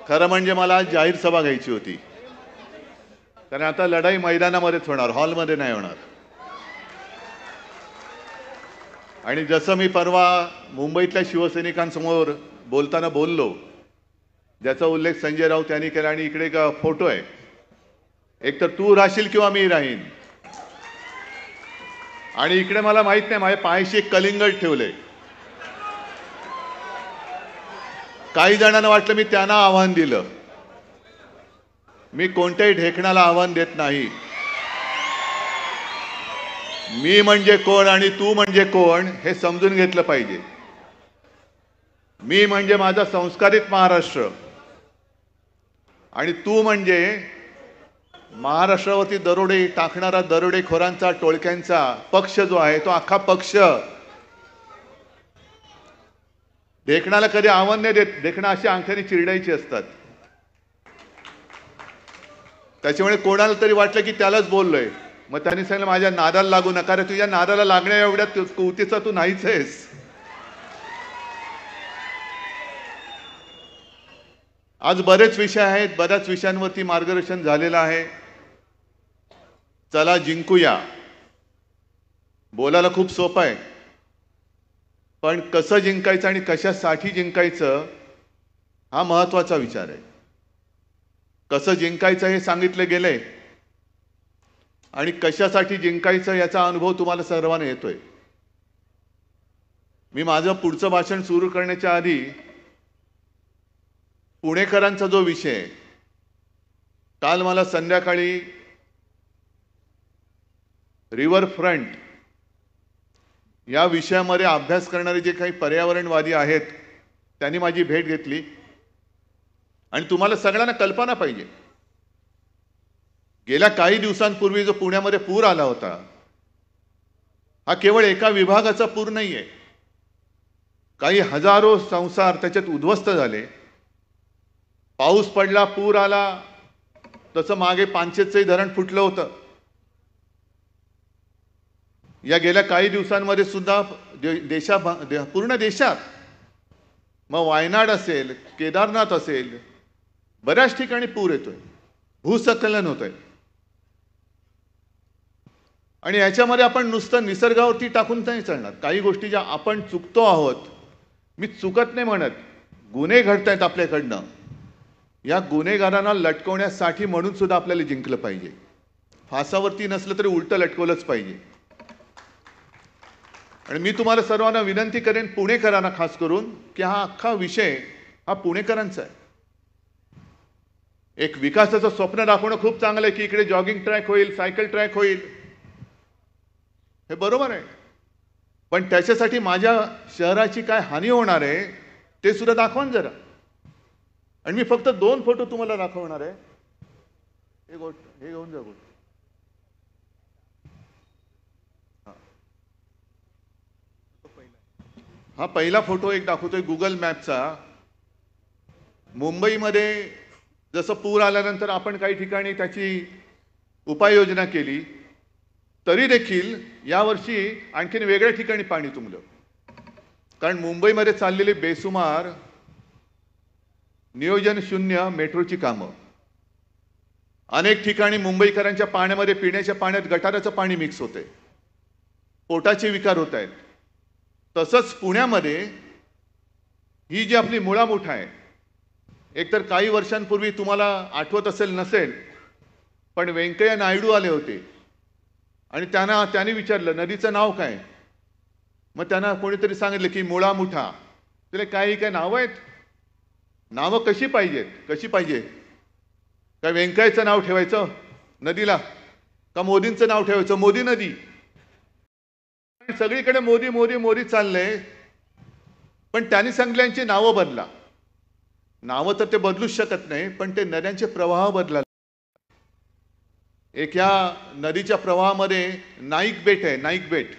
खरं म्हणजे मला आज जाहीर सभा घ्यायची होती, कारण आता लढाई मैदानामध्येच होणार, हॉलमध्ये नाही होणार. आणि जसं मी परवा मुंबईतल्या शिवसैनिकांसमोर बोलताना बोललो, ज्याचा उल्लेख संजय राऊत यांनी केला, आणि इकडे एक फोटो आहे, एक तर तू राहशील किंवा मी राहीन, आणि इकडे मला माहित नाही माझ्या पायाशी एक कलिंगड ठेवले. काही जणांना वाटलं मी त्यांना आव्हान दिलं. मी कोणत्याही ढेकणाला आव्हान देत नाही. मी म्हणजे कोण आणि तू म्हणजे कोण हे समजून घेतलं पाहिजे. मी म्हणजे माझा संस्कारित महाराष्ट्र, आणि तू म्हणजे महाराष्ट्रावरती दरोडे टाकणारा दरोडेखोरांचा, टोळक्यांचा पक्ष जो आहे तो अख्खा पक्ष. ढेकणाला कधी आव्हान नाही देत, ढेकणं अशी अंगठ्याने चिरडायची असतात. त्याच्यामुळे कोणाला तरी वाटलं की त्यालाच बोललोय, मग त्यांनी सांगितलं माझ्या नादाला लागू नका रे, तुझ्या नादाला लागण्या एवढ्या कुवतीचा तू नाहीच आहेस. आज बरेच विषय आहेत, बऱ्याच विषयांवरती मार्गदर्शन झालेलं आहे. चला जिंकूया. बोलायला खूप सोपं आहे, पण कसं जिंकायचं आणि कशासाठी जिंकायचं हा महत्वाचा विचार आहे. कसं जिंकायचं हे सांगितले गेले, आणि कशासाठी जिंकायचं याचा अनुभव तुम्हाला सर्वांना येतोय. मी माझं पुढचं भाषण सुरू करण्याच्या आधी पुणेकरांचा जो विषय, काल मला संध्याकाळी रिव्हरफ्रंट या विषयामध्ये अभ्यास करणारे जे काही पर्यावरणवादी आहेत त्यांनी माझी भेट घेतली. आणि तुम्हाला सगळ्यांना कल्पना पाहिजे, गेल्या काही दिवसांपूर्वी जो पुण्यामध्ये पूर आला होता, हा केवळ एका विभागाचा पूर नाहीये. काही हजारो संसार त्याच्यात उद्ध्वस्त झाले. पाऊस पडला, पूर आला, तसं मागे पानशेतचंही धरण फुटलं होतं. या गेल्या काही दिवसांमध्ये सुद्धा पूर्ण देशात, मग वायनाड असेल, केदारनाथ असेल, बऱ्याच ठिकाणी पूर येतोय, भूस्खलन होतंय. आणि याच्यामध्ये आपण नुसतं निसर्गावरती टाकून नाही चालणार. काही गोष्टी ज्या आपण चुकतो आहोत, मी चुकत नाही म्हणत, गुन्हे घडतायत आपल्याकडनं, या गुन्हेगारांना लटकवण्यासाठी म्हणून सुद्धा आपल्याला जिंकलं पाहिजे. फासावरती नसलं तरी उलटं लटकवलंच पाहिजे. आणि मी तुम्हाला सर्वांना विनंती करेन, पुणेकरांना खास करून, की हा अख्खा विषय हा पुणेकरांचा आहे. एक विकासाचं स्वप्न दाखवणं खूप चांगलं आहे की इकडे जॉगिंग ट्रॅक होईल, सायकल ट्रॅक होईल, हे बरोबर आहे. पण त्याच्यासाठी माझ्या शहराची काय हानी होणार आहे ते सुद्धा दाखवा जरा. आणि मी फक्त 2 फोटो तुम्हाला दाखवणार आहे. हे घेऊन जा. हा पहिला फोटो एक दाखवतोय गुगल मॅपचा. मुंबईमध्ये जसं पूर आल्यानंतर आपण काही ठिकाणी त्याची उपाययोजना केली, तरी देखील यावर्षी आणखीन वेगळ्या ठिकाणी पाणी तुंबलं. कारण मुंबईमध्ये चाललेली बेसुमार नियोजन शून्य मेट्रोची कामं, अनेक ठिकाणी मुंबईकरांच्या पाण्यामध्ये, पिण्याच्या पाण्यात गटाराचं पाणी मिक्स होतंय, पोटाचे विकार होत आहेत. तसंच पुण्यामध्ये ही जी आपली मुळामुठ आहे, एकतर काही वर्षांपूर्वी तुम्हाला आठवत असेल नसेल, पण व्यंकय्या नायडू आले होते आणि त्यांनी विचारलं नदीचं नाव काय. मग त्यांना कोणीतरी सांगितलं की मुळामुठा. त्याला काही नावं आहेत, नावं कशी पाहिजे. काय व्यंकय्याचं नाव ठेवायचं नदीला, का मोदींचं नाव ठेवायचं, मोदी नदी. सगळीकडे मोदी मोदी मोदी चाललंय, पण त्यांनी सांगितल्यांची नावं बदला. नावं तर ते बदलूच शकत नाही, पण ते नद्यांचे प्रवाह बदला. एक या नदीच्या प्रवाहामध्ये नाईक बेट आहे, नाईक बेट.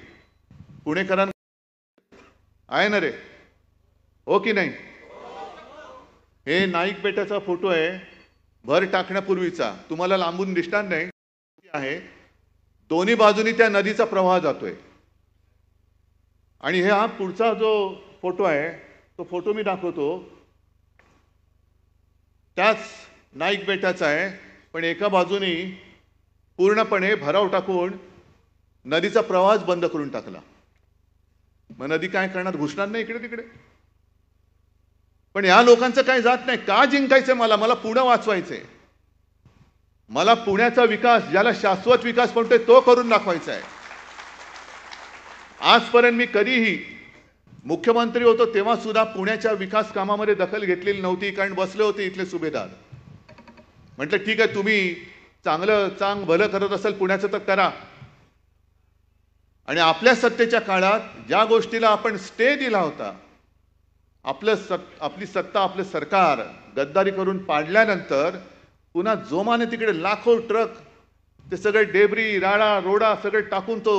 पुणेकरांना आहे ना रे, हो की नाही. हे नाईक बेटाचा फोटो आहे, भर टाकण्यापूर्वीचा. तुम्हाला लांबून दिसणार नाही आहे. दोन्ही बाजूनी त्या नदीचा प्रवाह जातोय. आणि हा पुढचा जो फोटो आहे तो फोटो मी दाखवतो. त्याच नाईक बेटाचा आहे, पण एका बाजूनी पूर्णपणे भराव टाकून नदीचा प्रवाहच बंद करून टाकला. मग नदी काय करणार, घुसणार नाही इकडे तिकडे. पण या लोकांचं काय जात नाही. का जिंकायचंय मला पुणे वाचवायचंय. मला पुण्याचा विकास, ज्याला शाश्वत विकास म्हणतोय, तो करून दाखवायचा आहे. आजपर्यंत मी कधीही मुख्यमंत्री होतो तेव्हा सुद्धा पुण्याच्या विकास कामामध्ये दखल घेतलेली नव्हती, कारण बसले होते इथले सुभेदार. म्हटलं ठीक आहे, तुम्ही चांग भलं करत असाल पुण्याचं तर करा. आणि आपल्या सत्तेच्या काळात ज्या गोष्टीला आपण स्टे दिला होता, आपली सत्ता, आपलं सरकार गद्दारी करून पाडल्यानंतर पुन्हा जोमाने तिकडे लाखो ट्रक ते सगळे डेबरी, राडा रोडा सगळे टाकून तो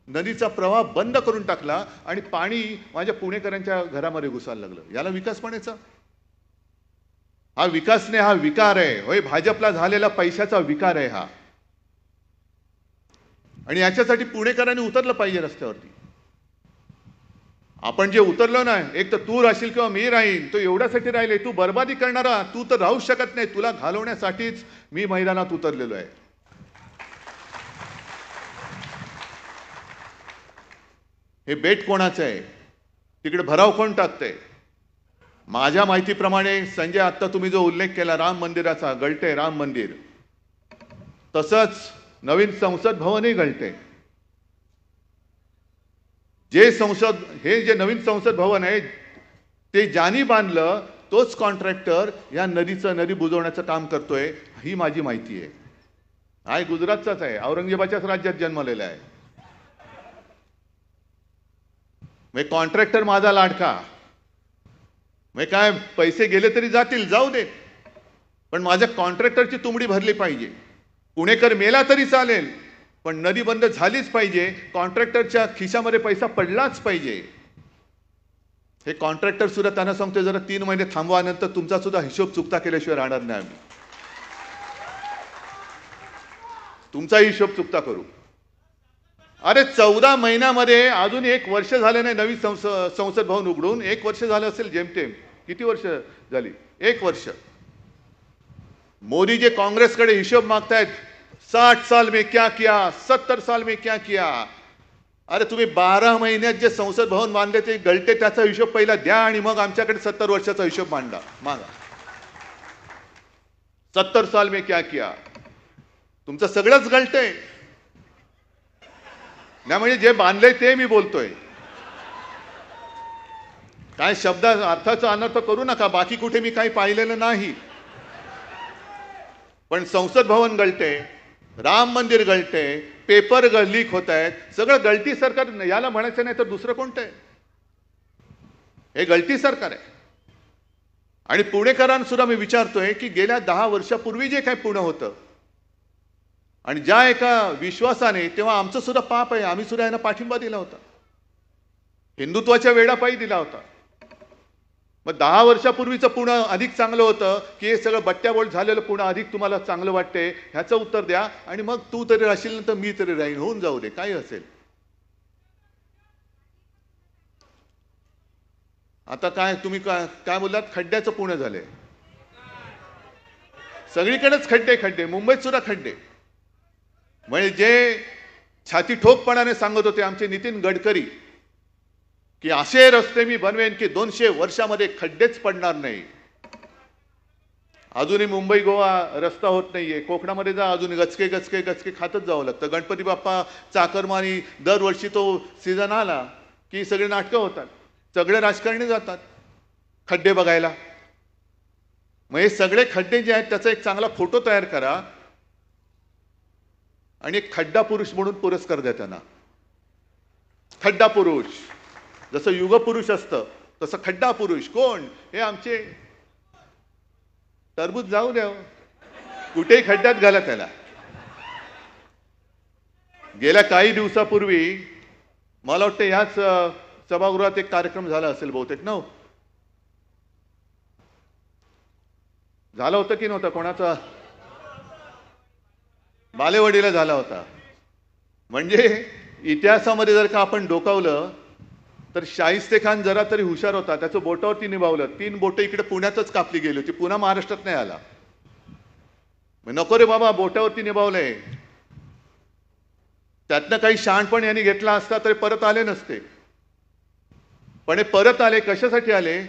नदीचा प्रवाह बंद करून टाकला आणि पाणी माझ्या पुणेकरांच्या घरामध्ये घुसायला लागलं. याला विकास म्हणायचा? हा विकास नाही, हा विकार आहे. होय, भाजपला झालेला पैशाचा विकार आहे हा. आणि याच्यासाठी पुणेकरांनी उतरलं पाहिजे रस्त्यावरती. आपण जे उतरलो ना, एक तर तू राहशील किंवा मी राहीन, तो एवढ्यासाठी राहिले. तू बर्बादी करणारा, तू तर राहू शकत नाही. तुला घालवण्यासाठीच मी मैदानात उतरलेलो आहे. हे बेट कोणाचं आहे, तिकडे भराव कोण टाकतंय? माझ्या माहितीप्रमाणे संजय, आत्ता तुम्ही जो उल्लेख केला राम मंदिराचा, गळते राम मंदिर, तसंच नवीन संसद भवनही गळते. हे जे नवीन संसद भवन आहे ते ज्यांनी बांधलं तोच कॉन्ट्रॅक्टर या नदी बुजवण्याचं काम करतोय, ही माझी माहिती आहे. हा गुजरातचाच आहे, औरंगजेबाच्याच राज्यात जन्मलेला आहे. मग कॉन्ट्रॅक्टर माझा लाडका, मग काय पैसे गेले तरी जातील, जाऊ दे, पण माझ्या कॉन्ट्रॅक्टरची तुंबडी भरली पाहिजे. पुणेकर मेला तरी चालेल, पण नदी बंद झालीच पाहिजे. कॉन्ट्रॅक्टरच्या खिशामध्ये पैसा पडलाच पाहिजे. हे कॉन्ट्रॅक्टर सुद्धा त्यांना सांगतोय, जरा 3 महिने थांबवा, नंतर तुमचा सुद्धा हिशोब चुकता केल्याशिवाय राहणार नाही आम्ही. तुमचा हिशोब चुकता करू. अरे 14 महिन्यामध्ये अजून 1 वर्ष झाले नाही नवीन संसद भवन उघडून. 1 वर्ष झालं असेल जेमतेम. किती वर्ष झाली? 1 वर्ष. मोदी जे काँग्रेसकडे हिशोब मागतायत, 60 साल में क्या किया, 70 साल में क्या किया. अरे तुम्ही 12 महिन्यात जे संसद भवन बांधले ते गळते, त्याचा हिशोब पहिला द्या आणि मग आमच्याकडे 70 वर्षाचा हिशोब मागा. 70 साल में क्या किया. तुमचं सगळंच गळतंय. नाही म्हणजे जे बांधलंय ते मी बोलतोय. काय शब्द अर्थाचा अनर्थ करू नका. बाकी कुठे मी काही पाहिलेलं नाही. पण संसद भवन गळते, राम मंदिर गळते, पेपर लीक होत आहेत. सगळं गळती सरकार. याला म्हणायचं नाही तर दुसरं कोणतं आहे? हे गळती सरकार आहे. आणि पुणेकरांसुद्धा मी विचारतोय की गेल्या 10 वर्षापूर्वी जे काय पुणे होतं आणि ज्या एका विश्वासाने, तेव्हा आमचं सुद्धा पाप आहे, आम्ही सुद्धा यांना पाठिंबा दिला होता, हिंदुत्वाच्या वेडापायी दिला होता. मग 10 वर्षापूर्वीचं पुणे अधिक चांगलं होतं की हे सगळं बट्ट्याबोळ झालेलं पुणे अधिक तुम्हाला चांगलं वाटते? ह्याचं उत्तर द्या. आणि मग तू तरी राहशील तर मी तरी राहीन, होऊन जाऊ दे, काही असेल. आता काय तुम्ही काय बोललात? खड्ड्याचं पुणे झालंय. सगळीकडेच खड्डे. मुंबईत सुद्धा खड्डे. म्हणजे जे छाती ठोकपणाने सांगत होते आमचे नितीन गडकरी की असे रस्ते मी बनवेन की 200 वर्षामध्ये खड्डेच पडणार नाही. अजूनही मुंबई गोवा रस्ता होत नाहीये. कोकणामध्ये जा, अजून गचके खातच जावं लागतं. गणपती बाप्पा चाकरमानी दरवर्षी तो सीझन आला की सगळे नाटकं होतात, सगळे राजकारणी जातात खड्डे बघायला. मग हे सगळे खड्डे जे आहेत त्याचा एक चांगला फोटो तयार करा आणि एक खड्डा पुरुष म्हणून पुरस्कार द्या त्यांना. खड्डा पुरुष, जसं युगपुरुष असतं तसं खड्डा पुरुष. कोण? हे आमचे टरबूज. जाऊ द्या, कुठेही खड्ड्यात घाला त्याला. गेल्या काही दिवसापूर्वी मला वाटतं याच सभागृहात एक कार्यक्रम झाला असेल बहुतेक ना, झाला होता की नव्हता? कोणाचा? बालेवाडीला झाला होता. म्हणजे इतिहासामध्ये जर का आपण डोकावलं तर शाहिस्ते खान जरा तरी हुशार होता, त्याचं बोटावरती निभावलं. 3 बोटं इकडे पुण्यातच कापली गेली होती, पुन्हा महाराष्ट्रात नाही आला. नको रे बाबा, बोटावरती निभावलंय. त्यातनं काही शहाणपण यांनी घेतला असता तरी परत आले नसते. पण हे परत आले कशासाठी आले?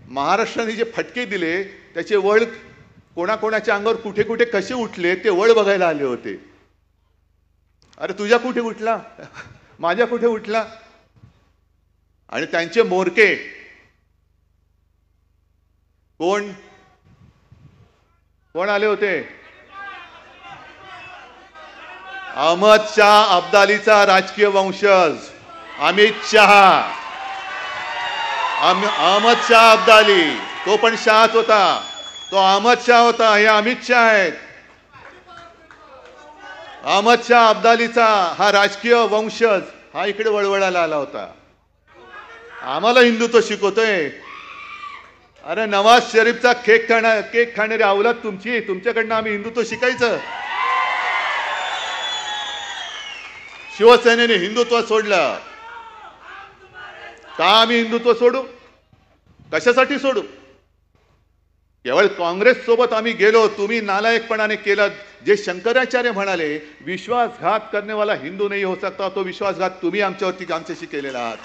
महाराष्ट्राने जे फटके दिले त्याचे वळ कोणाकोणाच्या अंगावर कुठे कुठे कसे उठले ते वळ बघायला आले होते. अरे तुझ्या कुठे उठला, माझ्या कुठे उठला? आणि त्यांचे मोरके कोण कोण आले होते? अहमद शाह अब्दालीचा राजकीय वंशज अमित शहा. अहमद शाह अब्दाली तो पण शाहच होता, तो अहमद शाह होता, हे अमित शाह आहेत. अहमद शाह अब्दालीचा हा राजकीय वंशज हा इकडे वळवळायला आला होता. आम्हाला हिंदुत्व शिकवतोय. अरे नवाज शरीफचा केक खाणारी अवलाद तुमची, तुमच्याकडनं आम्ही हिंदुत्व शिकायचं? शिवसेनेने हिंदुत्व सोडलं का? आम्ही हिंदुत्व सोडू? कशासाठी सोडू? केवळ काँग्रेस सोबत आम्ही गेलो, तुम्ही नालायकपणाने केलं. जे शंकराचार्य म्हणाले विश्वासघात करने वाला हिंदू नाही हो सकता, तो विश्वासघात तुम्ही आमच्याशी केलेला आहात.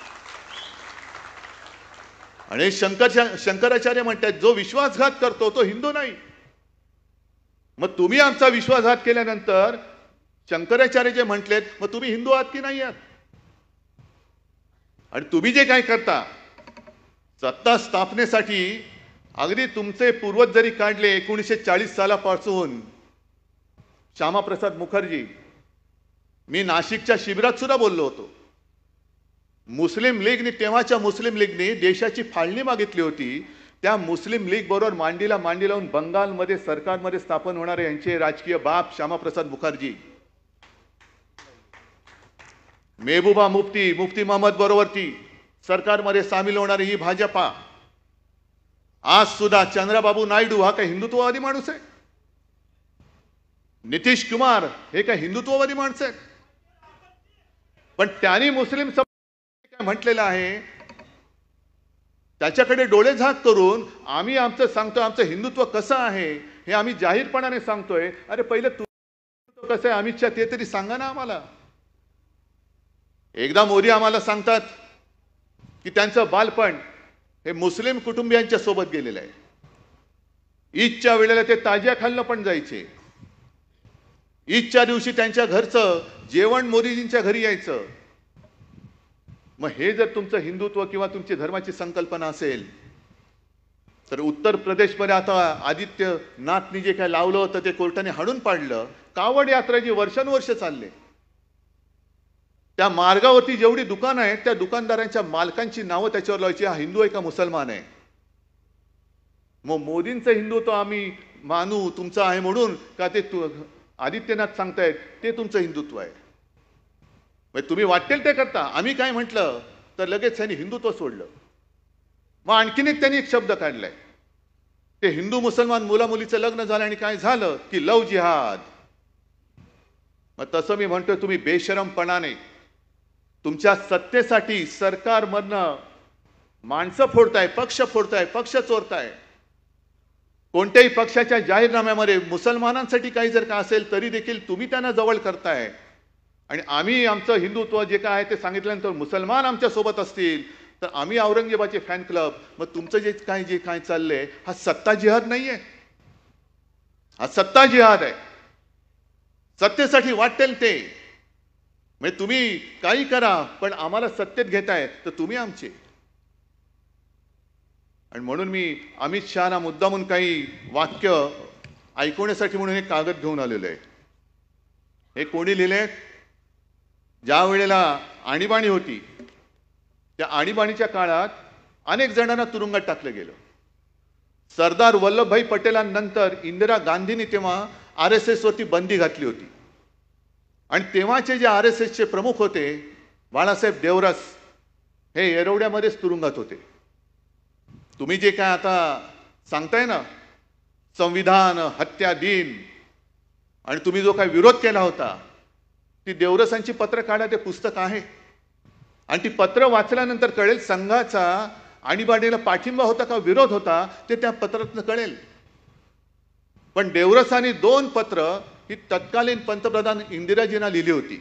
आणि शंकराचार्य म्हणतात जो विश्वासघात करतो तो हिंदू नाही. मग तुम्ही आमचा विश्वासघात केल्यानंतर शंकराचार्य जे म्हटलेत, मग तुम्ही हिंदू आहात की नाही आहात? आणि तुम्ही जे काय करता सत्ता स्थापनेसाठी, अगदी तुमचे पूर्वज जरी काढले 1940 सालापासून, श्यामाप्रसाद मुखर्जी, मी नाशिकच्या शिबिरात सुद्धा बोललो होतो. मुस्लिम लीगने, तेव्हाच्या मुस्लिम लीगने देशाची फाळणी मागितली होती. त्या मुस्लिम लीग बरोबर मांडीला मांडी लावून बंगालमध्ये सरकारमध्ये स्थापन होणारे यांचे राजकीय बाप श्यामाप्रसाद मुखर्जी, मेहबूबा मुफ्ती महम्मद बरोबर ती सरकारमध्ये सामील होणारी ही भाजपा. आज सुद्धा चंद्रबाबू नायडू हा काय हिंदुत्ववादी माणूस आहे? नितीश कुमार हे काय हिंदुत्ववादी माणसं आहेत? पण त्यांनी मुस्लिम समाज म्हटलेलं आहे, त्याच्याकडे डोळे झाक करून आम्ही आमचं सांगतो, आमचं हिंदुत्व कसं आहे हे आम्ही जाहीरपणाने सांगतोय. अरे पहिले तू कसं आहे अमित शाह ते तरी सांगा ना आम्हाला. एकदा मोदी आम्हाला सांगतात की त्यांचं बालपण हे मुस्लिम कुटुंबियांच्या सोबत गेलेलं आहे. ईदच्या वेळेला ते ताजिया खाल्लं पण जायचे. ईदच्या दिवशी त्यांच्या घरचं जेवण मोदीजींच्या घरी यायचं. मग हे जर तुमचं हिंदुत्व किंवा तुमची धर्माची संकल्पना असेल तर उत्तर प्रदेशमध्ये आता आदित्यनाथनी जे काय लावलं होतं ते कोर्टाने हाणून पाडलं. कावड यात्रा जी वर्षानुवर्ष चालले, त्या मार्गावरती जेवढी दुकानं आहेत त्या दुकानदारांच्या मालकांची नावं त्याच्यावर लावायची, हा हिंदू आहे का मुसलमान आहे. मग मोदींचं हिंदुत्व आम्ही मानू तुमचं आहे म्हणून का ते आदित्यनाथ सांगतायत ते तुमचं हिंदुत्व आहे? तुम्ही वाटेल ते करता. आम्ही काय म्हटलं तर लगेच त्यांनी हिंदुत्व सोडलं. मग आणखीन एक त्यांनी एक शब्द काढलाय, ते हिंदू मुसलमान मुलामुलीचं लग्न झालं आणि काय झालं की लव जिहाद. मग तसं मी म्हणतोय तुम्ही बेशरमपणाने तुमच्या सत्तेसाठी सरकारमधनं माणसं फोडताय, पक्ष फोडताय, पक्ष चोरताय. कोणत्याही पक्षाच्या जाहीरनाम्यामध्ये मुसलमानांसाठी काही जर का असेल तरी देखील तुम्ही त्यांना जवळ करताय. आणि आम्ही आमचं हिंदुत्व जे काय आहे ते सांगितल्यानंतर मुसलमान आमच्या सोबत असतील तर आम्ही औरंगजेबाचे फॅन क्लब. मग तुमचं जे काय चाललंय हा सत्ता जिहाद नाहीये, हा सत्ता जिहाद आहे. सत्तेसाठी वाटेल ते, म्हणजे तुम्ही काही करा पण आम्हाला सत्तेत घेताय तर तुम्ही आमचे. आणि म्हणून मी अमित शहाना मुद्दामून काही वाक्य ऐकवण्यासाठी म्हणून हे कागद घेऊन आलेलो आहे. हे कोणी लिहिले? ज्या वेळेला आणीबाणी होती त्या आणीबाणीच्या काळात अनेक जणांना तुरुंगात टाकलं गेलं. सरदार वल्लभभाई पटेलांनंतर इंदिरा गांधींनी तेव्हा RSS वरती बंदी घातली होती. आणि तेव्हाचे जे RSSचे प्रमुख होते बाळासाहेब देवरस हे येरवड्यामध्येच तुरुंगात होते. तुम्ही जे काय आता सांगताय ना संविधान हत्या दिन, आणि तुम्ही जो काय विरोध केला होता ती देवरसांची पत्र काढा, ते पुस्तक आहे. आणि ती पत्र वाचल्यानंतर कळेल संघाचा आणीबाणीला पाठिंबा होता का विरोध होता ते त्या पत्रातून कळेल. पण देवरसानी 2 पत्र ही तत्कालीन पंतप्रधान इंदिराजींना लिहिली होती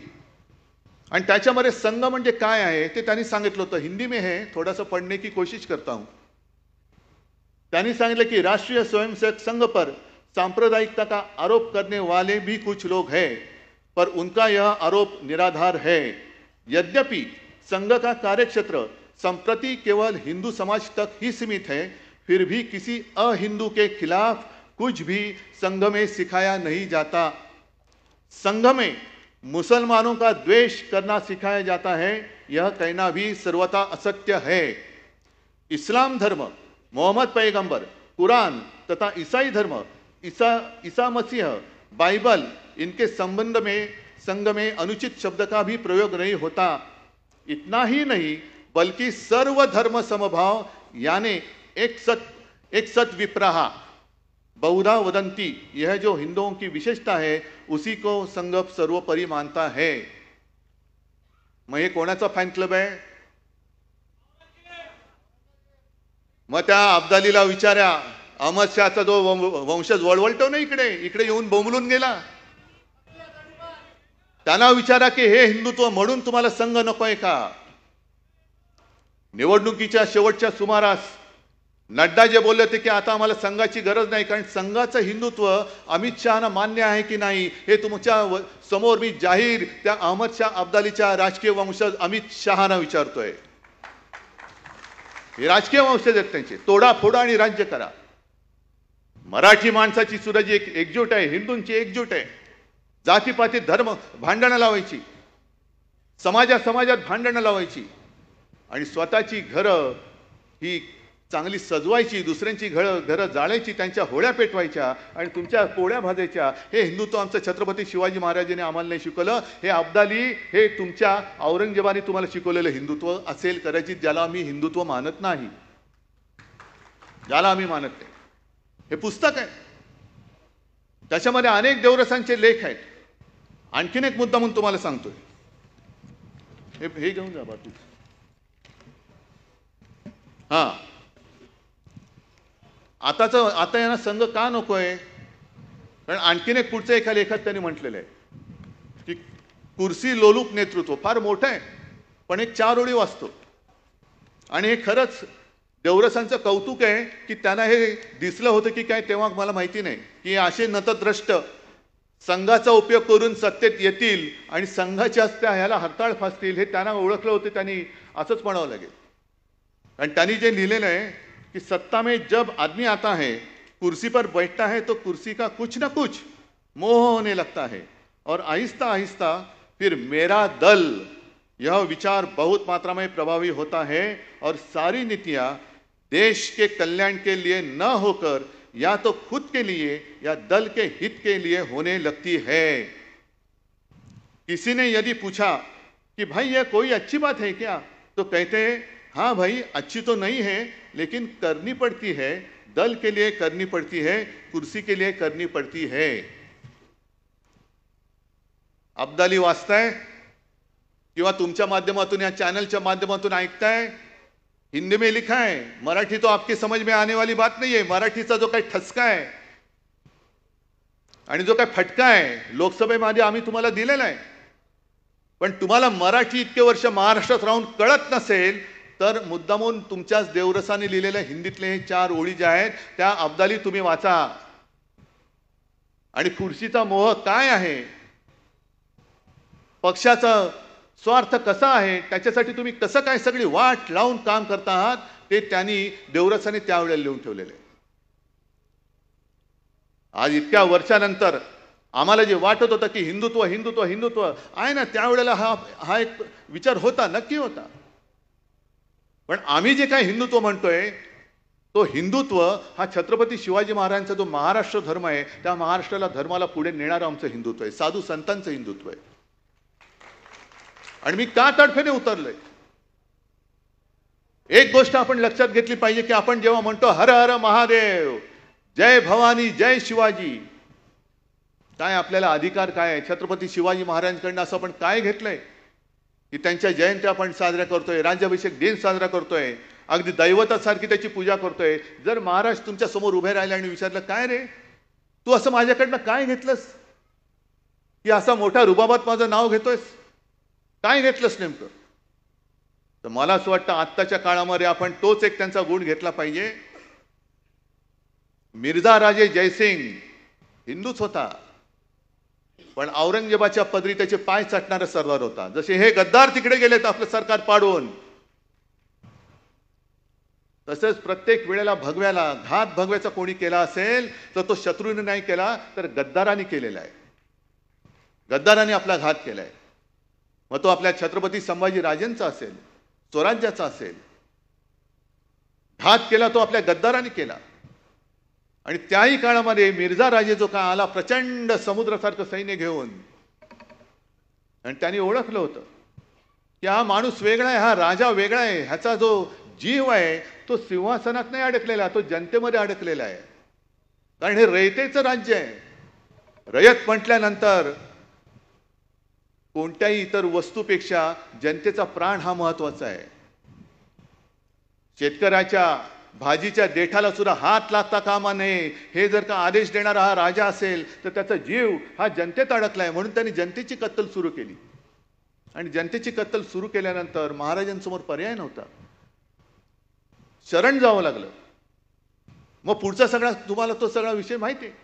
आणि त्याच्यामध्ये संघ म्हणजे काय आहे ते त्यांनी सांगितलं होतं. हिंदी में है, थोड़ा सा पढ़ने की कोशिश करता हूं. त्यांनी सांगितलं की राष्ट्रीय स्वयंसेवक संघ पर सांप्रदायिकता का आरोप करने वाले भी कुछ लोग हैं, पर उनका यह आरोप निराधार है. यद्यपि संघ का कार्यक्षेत्र संप्रति केवल हिंदू समाज तक ही सीमित है, फिर भी किसी अहिंदू के खिलाफ कुछ भी संघ में सिखाया नहीं जाता. संघ में मुसलमानों का द्वेष करना सिखाया जाता है, यह कहना भी सर्वथा असत्य है. इस्लाम धर्म, मोहम्मद पैगंबर, कुरान तथा ईसाई धर्म, ईसा मसीह, बाइबल, इनके संबंध में संघ में अनुचित शब्द का भी प्रयोग नहीं होता. इतना ही नहीं बल्कि सर्व धर्म समभाव यानी एक सत विप्रहा बहुधा वदंती, यह जो हिंदुओं की विशेषता है उसी को संघ सर्वोपरि मानता है. मग हे कोणाचा फॅन क्लब आहे? मग त्या अब्दालीला विचारा, अहमद शहाचा जो वंशज वळवळतो ना इकडे इकडे येऊन बोंबलून गेला, त्यांना विचारा की हे हिंदुत्व म्हणून तुम्हाला संघ नकोय का? निवडणुकीच्या शेवटच्या सुमारास नड्डा जे बोलले होते की आता आम्हाला संघाची गरज नाही, कारण संघाचं हिंदुत्व अमित शहाना मान्य आहे की नाही हे तुमच्या समोर मी जाहीर त्या अहमद शाह अब्दालीच्या राजकीय वंशज अमित शहाना विचारतोय. हे राजकीय वंशज आहेत त्यांचे. तोडा फोडा आणि राज्य करा. मराठी माणसाची सुद्धा जी एकजूट आहे, हिंदूंची एकजूट आहे. जातीपाती धर्म भांडणं लावायची, समाजात भांडणं लावायची आणि स्वतःची घरं ही चांगली सजवायची, दुसऱ्यांची घरं जाळायची, त्यांच्या होळ्या पेटवायच्या आणि तुमच्या पोळ्या भाजायच्या. हे हिंदुत्व आमचं छत्रपती शिवाजी महाराजांनी आम्हाला नाही शिकवलं. हे अब्दाली, हे तुमच्या औरंगजेबाने तुम्हाला शिकवलेलं हिंदुत्व असेल कदाचित, ज्याला आम्ही हिंदुत्व मानत नाही, ज्याला आम्ही मानत नाही. हे पुस्तक आहे, त्याच्यामध्ये अनेक देवरसांचे लेख आहेत. आणखीन एक मुद्दा म्हणून तुम्हाला सांगतोय, हे घेऊन जा बाजू. हा, आता यांना संघ का नकोय? कारण आणखीन एक पुढच्या एका लेखात त्यांनी म्हटलेलं आहे की कुर्सी लोलूप नेतृत्व फार मोठं आहे, पण एक 4 ओळी वाचतो आणि हे खरंच देवरसांचं कौतुक आहे की त्यांना हे दिसलं होतं की काय तेव्हा मला माहिती नाही की असे नतद्रष्ट संघाचा उपयोग करून सत्तेत येतील आणि संघाच्या त्या ह्याला हरताळ फासतील हे त्यांना ओळखलं होतं. त्यांनी असंच म्हणावं लागेल. आणि त्यांनी जे लिहिलेलं आहे कि सत्ता में जब आदमी आता है, कुर्सी पर बैठता है तो कुर्सी का कुछ न कुछ मोह होने लगता है और आहिस्ता आहिस्ता फिर मेरा दल यह विचार बहुत मात्रा में प्रभावी होता है और सारी नीतियां देश के कल्याण के लिए न होकर या तो खुद के लिए या दल के हित के लिए होने लगती है. किसी ने यदि पूछा कि भाई यह कोई अच्छी बात है क्या, तो कहते हैं हाँ भाई अच्छी तो नहीं है लेकिन करनी पड़ती है. दल के लिए करनी पड़ती है, कुर्सी के लिए करनी पड़ती है. अब्दाली वाचताय किंवा तुमच्या माध्यमातून या चॅनलच्या माध्यमातून ऐकताय, हिंदी में लिखा है. मराठी तो आपकी समझ में आने वाली बात नहीं है. मराठीचा जो काही ठसका आहे आणि जो काही फटका आहे लोकसभेमध्ये आम्ही तुम्हाला दिलेला आहे. पण तुम्हाला मराठी इतके वर्ष महाराष्ट्रात राहून कळत नसेल तर मुद्दामून तुमच्याच देवरसाने लिहिलेल्या हिंदीतले हे 4 ओळी ज्या आहेत त्या अब्दाली तुम्ही वाचा. आणि खुर्चीचा मोह काय आहे, पक्षाचा स्वार्थ कसा आहे, त्याच्यासाठी तुम्ही कसं काय सगळी वाट लावून काम करता आहात ते त्यांनी देवरसाने त्यावेळेला लिहून ठेवलेले. आज इतक्या वर्षानंतर आम्हाला जे वाटत होतं की हिंदुत्व हिंदुत्व हिंदुत्व आहे ना, त्यावेळेला हा एक विचार होता, नक्की होता. पण आम्ही जे काही हिंदुत्व म्हणतोय तो हिंदुत्व हा छत्रपती शिवाजी महाराजांचा जो महाराष्ट्र धर्म आहे त्या महाराष्ट्राला धर्माला पुढे नेणारं आमचं हिंदुत्व आहे, साधू संतांचं हिंदुत्व आहे. आणि मी का तडफेने उतरलोय, एक गोष्ट आपण लक्षात घेतली पाहिजे की आपण जेव्हा म्हणतो हर हर महादेव, जय भवानी, जय शिवाजी, काय आपल्याला अधिकार काय आहे छत्रपती शिवाजी महाराजांकडून असं आपण काय घेतलंय? की त्यांच्या जयंत्या आपण साजऱ्या करतोय, राज्याभिषेक दिन साजरा करतोय, अगदी दैवतासारखी त्याची पूजा करतोय. जर महाराज तुमच्या समोर उभे राहिले आणि विचारलं, काय रे तू असं माझ्याकडनं काय घेतलंस की असा मोठा रुबाबात माझं नाव घेतोयस, काय घेतलंस नेमकं? तर मला असं वाटतं आत्ताच्या काळामध्ये आपण तोच एक त्यांचा गुण घेतला पाहिजे. मिर्झा राजे जयसिंग हिंदूच होता, पण औरंगजेबाच्या पदरी त्याचे पाय चाटणारा सरदार होता. जसे हे गद्दार तिकडे गेलेत आपलं सरकार पाडून, तसंच प्रत्येक वेळेला भगव्याला घात भगव्याचा कोणी केला असेल तर तो शत्रूने नाही केला तर गद्दारांनी केलेला आहे. गद्दारांनी आपला घात केलाय. मग तो आपल्या छत्रपती संभाजी राजेंचा असेल, स्वराज्याचा असेल, घात केला तो आपल्या गद्दारांनी केला. आणि त्याही काळामध्ये मिर्झा राजे जो का आला प्रचंड समुद्रासारखं सैन्य घेऊन, आणि त्यांनी ओळखलं होतं की हा माणूस वेगळा आहे, हा राजा वेगळा आहे, ह्याचा जो जीव आहे तो सिंहासनात नाही अडकलेला, तो जनतेमध्ये अडकलेला आहे. कारण हे रयतेचं राज्य आहे. रयत म्हटल्यानंतर कोणत्याही इतर वस्तूपेक्षा जनतेचा प्राण हा महत्वाचा आहे. शेतकऱ्याच्या भाजीच्या देठाला सुद्धा हात लागता कामा नये, हे जर का आदेश देणारा हा राजा असेल तर त्याचा जीव हा जनतेत अडकलाय. म्हणून त्यांनी जनतेची कत्तल सुरू केली. आणि जनतेची कत्तल सुरू केल्यानंतर महाराजांसमोर पर्याय नव्हता, शरण जावं लागलं. मग पुढचा सगळा तुम्हाला तो सगळा विषय माहिती आहे.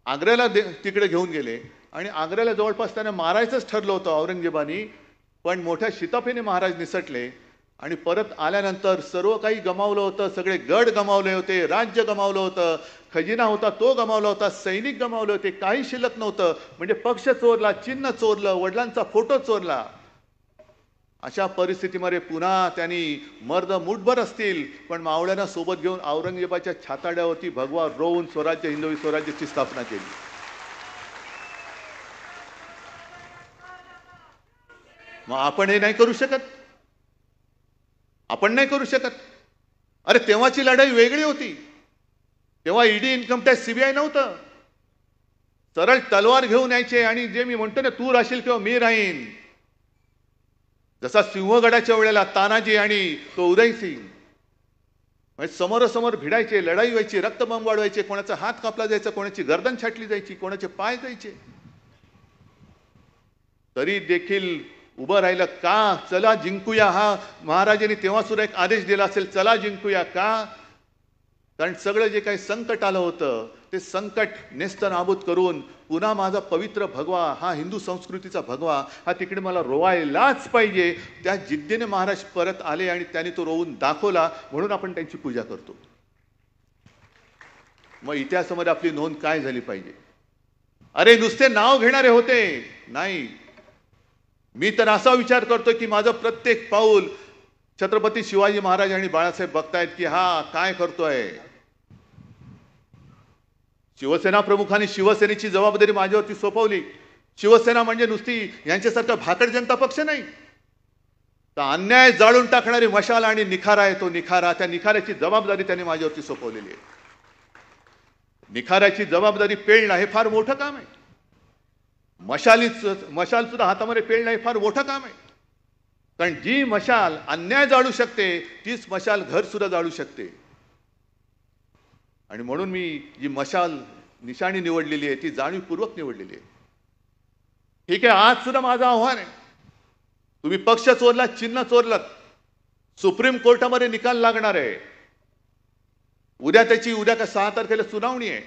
आग्र्याला तिकडे घेऊन गेले आणि आग्र्याला जवळपास त्यांना मारायचंच ठरलं होतं औरंगजेबानी, पण मोठ्या शिताफीने महाराज निसटले. आणि परत आल्यानंतर सर्व काही गमावलं होतं, सगळे गड गमावले होते, राज्य गमावलं होतं, खजिना होता तो गमावला होता, सैनिक गमावले होते, काही शिल्लक नव्हतं. म्हणजे पक्ष चोरला, चिन्ह चोरलं, वडिलांचा फोटो चोरला. अशा परिस्थितीमध्ये पुन्हा त्यांनी मर्द मुठभर असतील पण मावळ्यांना सोबत घेऊन औरंगजेबाच्या छाताड्यावरती भगवा रोवून स्वराज्य हिंदवी स्वराज्याची स्थापना केली. मग आपण हे नाही करू शकत? आपण नाही करू शकत? अरे तेव्हाची लढाई वेगळी होती. तेव्हा ईडी, इन्कम टॅक्स, सीबीआय नव्हतं. सरळ तलवार घेऊन यायचे आणि जे मी म्हणतो ना, तू राहशील किंवा मी राहीन. जसा सिंहगडाच्या वेळेला तानाजी आणि तो उदयसिंग म्हणजे समोरासमोर भिडायचे, लढाई व्हायची, रक्तबंब वाढवायचे, कोणाचा हात कापला जायचा, कोणाची गर्दन छाटली जायची, कोणाचे पाय जायचे. तरी देखील उभं राहिलं का? चला जिंकूया. हा महाराजांनी तेव्हा सुद्धा एक आदेश दिला असेल, चला जिंकूया. का? कारण सगळं जे काही संकट आलं होतं ते संकट नेस्तनाबूत करून पुन्हा माझा पवित्र भगवा, हा हिंदू संस्कृतीचा भगवा, हा तिकडे मला रोवायलाच पाहिजे. त्या जिद्दीने महाराज परत आले आणि त्यांनी तो रोवून दाखवला. म्हणून आपण त्यांची पूजा करतो. मग इतिहासामध्ये आपली नोंद काय झाली पाहिजे? अरे नुसते नाव घेणारे होते नाही. मी तर असा विचार करतो की माझं प्रत्येक पाऊल छत्रपती शिवाजी महाराज आणि बाळासाहेब बघतायत की हा काय करतोय. शिवसेना प्रमुखांनी शिवसेनेची जबाबदारी माझ्यावरती सोपवली. शिवसेना म्हणजे नुसती यांच्यासारखा भाकड जनता पक्ष नाही, तर अन्याय जाळून टाकणारी मशाल आणि निखारा आहे तो निखारा. त्या निखाऱ्याची जबाबदारी त्यांनी माझ्यावरती सोपवलेली आहे. निखाऱ्याची जबाबदारी पेळणं हे फार मोठं काम आहे. मशाल सुद्धा हातामध्ये पेळणं हे फार मोठं काम आहे. कारण जी मशाल अन्याय जाळू शकते तीच मशाल घर सुद्धा जाळू शकते. आणि म्हणून मी जी मशाल निशाणी निवडलेली आहे ती जाणीवपूर्वक निवडलेली आहे. ठीक आहे, आज सुद्धा माझं आव्हान आहे, तुम्ही पक्ष चोरला, चिन्ह चोरलं, सुप्रीम कोर्टामध्ये निकाल लागणार आहे. उद्या का 6 तारखेला सुनावणी आहे.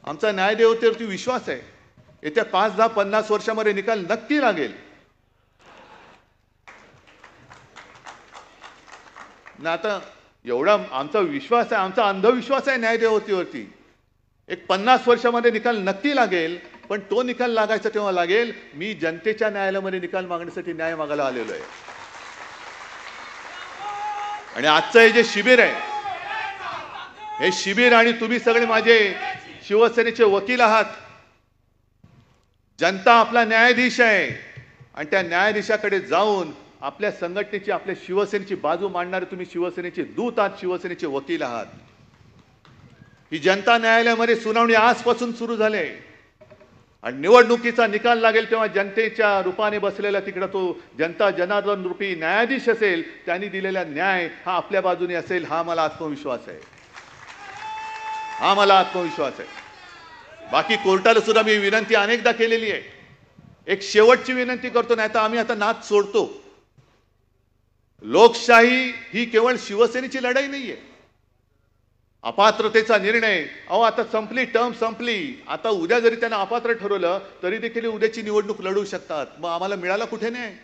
आमचा न्यायदेवतेवरती विश्वास आहे. येत्या 5, 10, 50 वर्षामध्ये निकाल नक्की लागेल. ना आता एवढा आमचा विश्वास आहे, आमचा अंधविश्वास आहे न्यायदेवतेवरती. एक 50 वर्षामध्ये निकाल नक्की लागेल. पण तो निकाल लागायचा तेव्हा लागेल मी जनतेच्या न्यायालयामध्ये निकाल मागण्यासाठी न्याय मागायला आलेलो आहे. आणि आजचं हे जे शिबिर आहे, हे शिबिर आणि तुम्ही सगळे माझे शिवसेनेचे वकील आहात. जनता आपला न्यायाधीश आहे आणि त्या न्यायाधीशाकडे जाऊन आपल्या संघटनेची, आपल्या शिवसेनेची बाजू मांडणारे तुम्ही शिवसेनेचे दूत आहात, शिवसेनेचे वकील आहात. ही जनता न्यायालयामध्ये सुनावणी आजपासून सुरू झाली. आणि निवडणुकीचा निकाल लागेल तेव्हा जनतेच्या रूपाने बसलेला तिकडं तो जनता जनार्दन रूपी न्यायाधीश असेल, त्यांनी दिलेला न्याय हा आपल्या बाजूने असेल, हा मला आत्मविश्वास आहे. हा मला आत्मविश्वास आहे. बाकी कोर्टाला सुद्धा मी विनंती अनेकदा केलेली आहे. एक शेवटची विनंती करतो, नाही तर आम्ही आता नाच सोडतो. लोकशाही ही केवळ शिवसेनेची लढाई नाहीये. अपात्रतेचा निर्णय आता संपली, टर्म संपली. आता उद्या जरी त्यांना अपात्र ठरवलं तरी देखील उद्याची निवडणूक लढू शकतात. मग आम्हाला मिळाला कुठे नाही.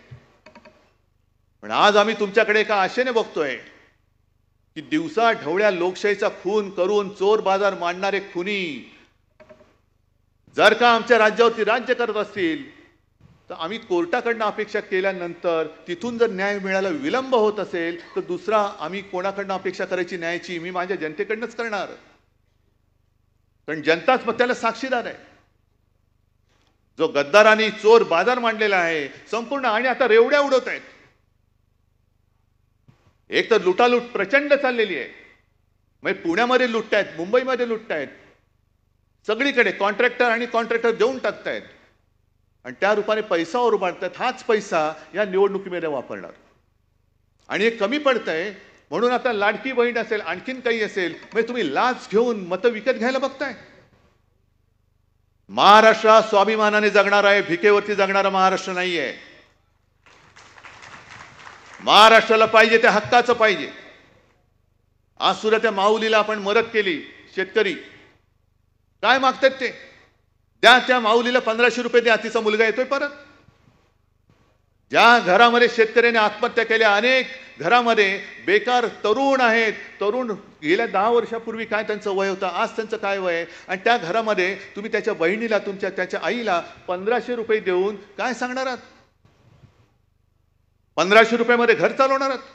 पण आज आम्ही तुमच्याकडे एका आशेने बघतोय की दिवसा ढवळ्या लोकशाहीचा खून करून चोर बाजार मांडणारे खुनी जर का आमच्या राज्यावरती राज्य करत असतील तर आम्ही कोर्टाकडनं अपेक्षा केल्यानंतर तिथून जर न्याय मिळायला विलंब होत असेल तर दुसरा आम्ही कोणाकडनं अपेक्षा करायची न्यायाची? मी माझ्या जनतेकडनंच करणार. कारण जनताच मग त्याला साक्षीदार आहे. जो गद्दारांनी चोर बाजार मांडलेला आहे संपूर्ण, आणि आता रेवड्या उडवत आहेत. एक तर लुटालूट प्रचंड चाललेली आहे. म्हणजे पुण्यामध्ये लुटतायत, मुंबईमध्ये लुटतायत, सगळीकडे कॉन्ट्रॅक्टर आणि कॉन्ट्रॅक्टर देऊन टाकतायत आणि त्या रूपाने पैसा उभारतात. हाच पैसा या निवडणुकीमध्ये वापरणार आणि हे कमी पडतंय. म्हणून आता लाडकी बहीण असेल, आणखीन काही असेल, म्हणजे तुम्ही लाच घेऊन मतं विकत घ्यायला बघताय. महाराष्ट्र हा स्वाभिमानाने जगणार आहे, भिकेवरती जगणारा महाराष्ट्र नाहीये. महाराष्ट्राला पाहिजे ते हक्काचं पाहिजे. आज सुद्धा त्या माऊलीला आपण मदत केली. शेतकरी काय मागतात ते द्या. त्या माऊलीला 1500 रुपये द्या, तिचा मुलगा येतोय परत. ज्या घरामध्ये शेतकऱ्याने आत्महत्या केल्या, अनेक घरामध्ये बेकार तरुण आहेत. तरुण गेल्या 10 वर्षापूर्वी काय त्यांचं वय होतं, आज त्यांचं काय वय आहे. आणि त्या घरामध्ये तुम्ही त्याच्या बहिणीला, त्याच्या आईला 1500 रुपये देऊन काय सांगणार आहात? 1500 रुपयामध्ये घर चालवणार आहात?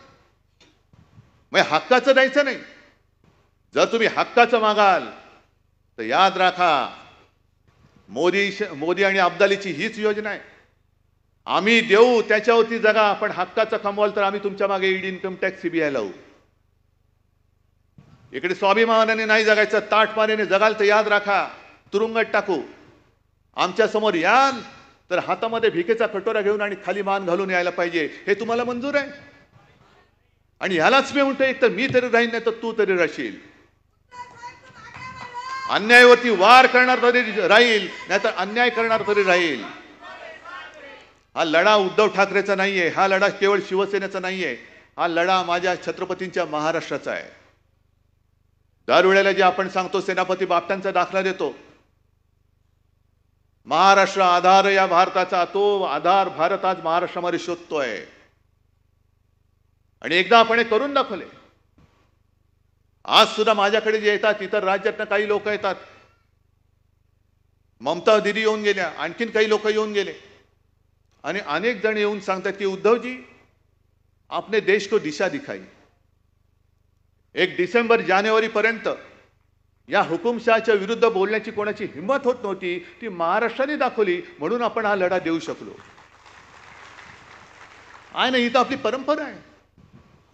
मग हक्काचं द्यायचं नाही. जर तुम्ही हक्काचं मागाल तर याद राखा, मोदी आणि अब्दालीची हीच योजना आहे. आम्ही देऊ त्याच्यावरती जगा, पण हक्काचं कमवाल तर आम्ही तुमच्या मागे ईडी, इन्कम टॅक्स, सीबीआय लावू. इकडे स्वाभिमानाने नाही जगायचं, ताटमानेने जगाल तर याद राखा तुरुंगात टाकू. आमच्या समोर याल तर हातामध्ये भिकेचा कटोरा घेऊन आणि खाली मान घालून यायला पाहिजे. हे तुम्हाला मंजूर आहे? आणि ह्यालाच मी म्हणतो, एक तर मी तरी राहीन, नाही तर तू तरी राहशील. अन्यायावरती वार करणार तरी राहील, नाहीतर अन्याय करणार तरी राहील. हा लढा उद्धव ठाकरेचा नाहीये, हा लढा केवळ शिवसेनेचा नाहीये, हा लढा माझ्या छत्रपतींच्या महाराष्ट्राचा आहे. दरवेळेला जे आपण सांगतो, सेनापती बापटांचा दाखला देतो, महाराष्ट्र आधार या भारताचा, तो आधार भारत आज महाराष्ट्रामध्ये शोधतोय. आणि एकदा आपण हे करून दाखवले. आज सुद्धा माझ्याकडे जे येतात, इतर राज्यातनं काही लोक येतात. ममता दीदी येऊन गेल्या, आणखीन काही लोक येऊन गेले आणि अनेक जण येऊन सांगतात की उद्धवजी आपने देश को दिशा दिखाई. 1 डिसेंबर जानेवारी पर्यंत या हुकुमशहाच्या विरुद्ध बोलण्याची कोणाची हिंमत होत नव्हती, ती महाराष्ट्राने दाखवली. म्हणून आपण हा लढा देऊ शकलो. आहे ना, ही तर आपली परंपरा आहे,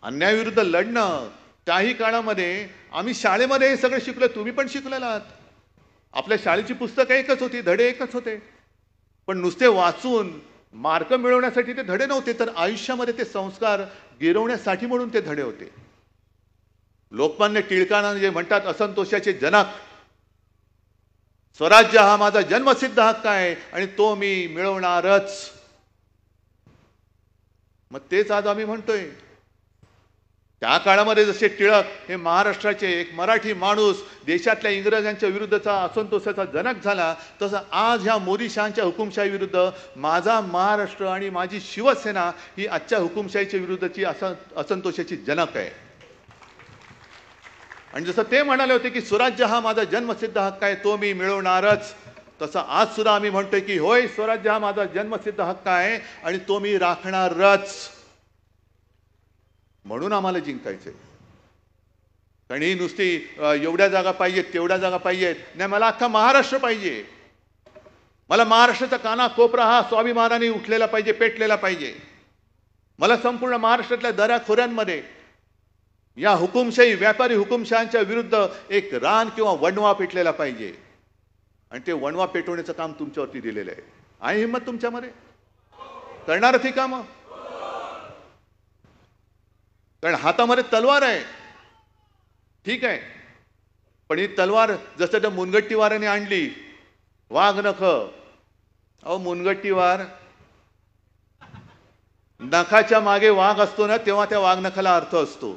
अन्यायाविरुद्ध लढणं. त्याही काळामध्ये आम्ही शाळेमध्ये हे सगळं शिकलो, तुम्ही पण शिकलेला आहात. आपल्या शाळेची पुस्तकं एकच होती, धडे एकच होते. पण नुसते वाचून मार्क मिळवण्यासाठी ते धडे नव्हते, तर आयुष्यामध्ये ते संस्कार गिरवण्यासाठी म्हणून ते धडे होते. लोकमान्य टिळकांना जे म्हणतात असंतोषाचे जनक, स्वराज्य हा माझा जन्मसिद्ध हक्क आहे आणि तो मी मिळवणारच. मग तेच आज आम्ही म्हणतोय. त्या काळामध्ये जसे टिळक हे महाराष्ट्राचे एक मराठी माणूस देशातल्या इंग्रजांच्या विरुद्धचा असंतोषाचा जनक झाला, तसं आज ह्या मोदी शहांच्या हुकुमशाही विरुद्ध माझा महाराष्ट्र आणि माझी शिवसेना ही आजच्या हुकुमशाहीच्या विरुद्धची असंतोषाची जनक आहे. आणि जसं ते म्हणाले होते की स्वराज्य हा माझा जन्मसिद्ध हक्क आहे, तो मी मिळवणारच, तसं आज सुद्धा आम्ही म्हणतोय की होय, स्वराज्य हा माझा जन्मसिद्ध हक्क आहे आणि तो मी राखणारच. म्हणून आम्हाला जिंकायचंय. कारण ही नुसती एवढ्या जागा पाहिजेत, तेवढ्या जागा पाहिजेत नाही, मला अख्खा महाराष्ट्र पाहिजे. मला महाराष्ट्राचा काना कोपरा हा स्वाभिमानाने उठलेला पाहिजे, पेटलेला पाहिजे. मला संपूर्ण महाराष्ट्रातल्या दऱ्याखोऱ्यांमध्ये या हुकुमशाही, व्यापारी हुकुमशहांच्या विरुद्ध एक रान किंवा वणवा पेटलेला पाहिजे. आणि ते वणवा पेटवण्याचं काम तुमच्यावरती दिलेलं आहे. आहे हिंमत तुमच्यामध्ये? करणार ती कामं? कारण हातामध्ये तलवार आहे, ठीक आहे, पण ही तलवार जसं त्या मुनगट्टीवाराने आणली, वाघ नख. अहो मुनगट्टीवार नखाच्या मागे वाघ असतो ना, तेव्हा त्या वाघ नखाला अर्थ असतो.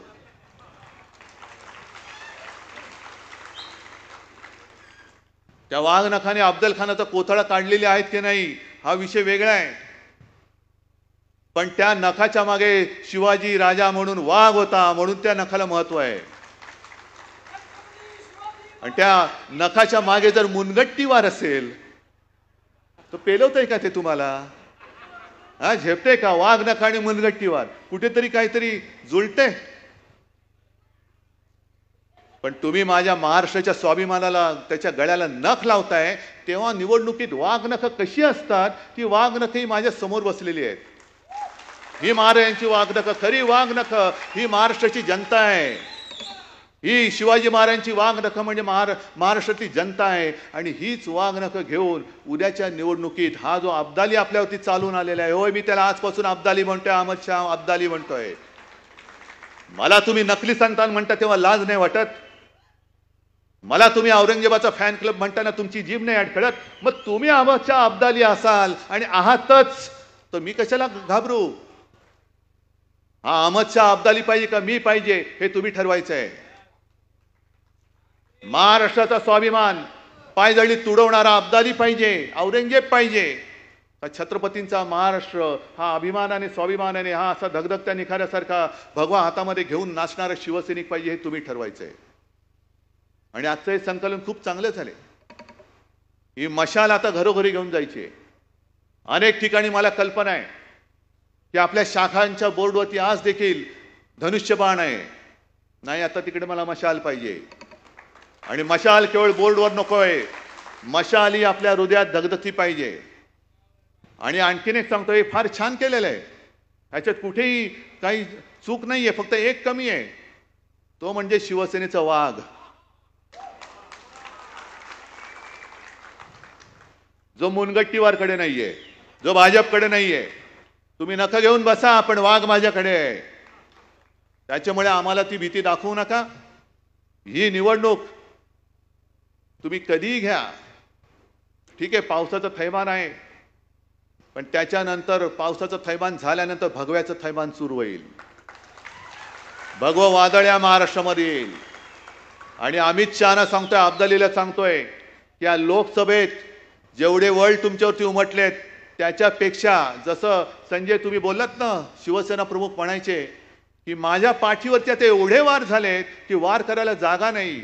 त्या वाघ नखाने अफजल खानाचा कोथळा काढलेले आहेत की नाही हा विषय वेगळा आहे, पण त्या नखाच्या मागे शिवाजी राजा म्हणून वाघ होता, म्हणून त्या नखाला महत्व आहे. आणि त्या नखाच्या मागे जर मुनगट्टीवार असेल तर पेलवतंय का ते तुम्हाला? हा, झेपते का? वाघ नख आणि मुनगट्टीवार कुठेतरी काहीतरी जुळते. पण तुम्ही माझ्या महाराष्ट्राच्या स्वाभिमानाला त्याच्या गळ्याला नख लावताय, तेव्हा निवडणुकीत वाघ नख कशी असतात? ती वाघ नख ही माझ्या समोर बसलेली आहेत. ही महाराजांची वाघ नख, खरी वाघ नख ही महाराष्ट्राची जनता आहे. ही शिवाजी महाराजांची वाघ नख म्हणजे महाराष्ट्रातली जनता आहे. आणि हीच वाघ नख घेऊन उद्याच्या निवडणुकीत हा जो अब्दाली आपल्यावरती चालून आलेला आहे, होय मी त्याला आजपासून अब्दाली म्हणतोय, अहमद शाह अब्दाली म्हणतोय. मला तुम्ही नकली संतान म्हणता तेव्हा लाज नाही वाटत? मला तुम्ही औरंगजेबाचा फॅन क्लब म्हणताना तुमची जीभ नाही अडखळत? मग तुम्ही अहमद शाह अब्दाली असाल आणि आहातच तर मी कशाला घाबरू? हा अहमद शाह अब्दाली पाहिजे का मी पाहिजे हे तुम्ही ठरवायचं आहे. महाराष्ट्राचा स्वाभिमान पायदळी तुडवणारा अब्दाली पाहिजे, औरंगजेब पाहिजे का छत्रपतींचा महाराष्ट्र हा अभिमानाने स्वाभिमानाने हा असा धगधगत्या निखाऱ्यासारखा भगवा हातामध्ये घेऊन नाचणारा शिवसैनिक पाहिजे हे तुम्ही ठरवायचं आहे. आणि आजचं हे संकलन खूप चांगलं झाले. ही मशाल आता घरोघरी घेऊन जायची आहे. अनेक ठिकाणी मला कल्पना आहे की आपल्या शाखांच्या बोर्डवरती आज देखील धनुष्यबाण आहे. नाही, आता तिकडे मला मशाल पाहिजे. आणि मशाल केवळ बोर्डवर नकोय, मशाल ही आपल्या हृदयात धगधगती पाहिजे. आणि आणखीन एक सांगतो, हे फार छान केलेलं आहे, ह्याच्यात कुठेही काही चूक नाहीये, फक्त एक कमी आहे, तो म्हणजे शिवसेनेचा वाघ. जो मुनगट्टीवारकडे नाहीये, जो भाजपकडे नाहीये. तुम्ही नख घेऊन बसा, पण वाघ माझ्याकडे आहे. त्याच्यामुळे आम्हाला ती भीती दाखवू नका. ही निवडणूक तुम्ही कधीही घ्या, ठीक आहे, पावसाचं थैमान आहे, पण त्याच्यानंतर पावसाचं थैमान झाल्यानंतर भगव्याचं थैमान सुरू होईल. भगवं वादळ या महाराष्ट्रामध्ये येईल. आणि अमित शहाना सांगतोय, अब्दालीला सांगतोय की या लोकसभेत जेवढे वळ तुमच्यावरती उमटलेत त्याच्यापेक्षा, जसं संजय तुम्ही बोललात ना, शिवसेना प्रमुख म्हणायचे की माझ्या पाठीवरती आता एवढे वार झालेत की वार करायला जागा नाही,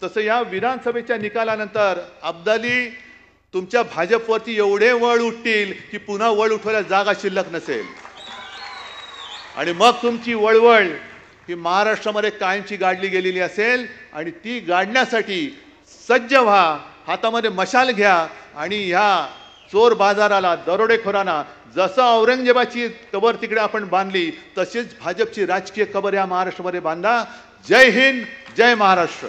तसं या विधानसभेच्या निकालानंतर अब्दाली तुमच्या भाजपवरती एवढे वळ उठतील की पुन्हा वळ उठवायला जागा शिल्लक नसेल. आणि मग तुमची वळवळ ही महाराष्ट्रामध्ये कायमची गाडली गेलेली असेल. आणि ती गाडण्यासाठी सज्ज व्हा, हातामध्ये मशाल घ्या आणि ह्या चोर बाजाराला, दरोडेखोरांना जसं औरंगजेबाची कबर तिकडे आपण बांधली तशीच भाजपची राजकीय कबर या महाराष्ट्रामध्ये बांधा. जय हिंद, जय महाराष्ट्र.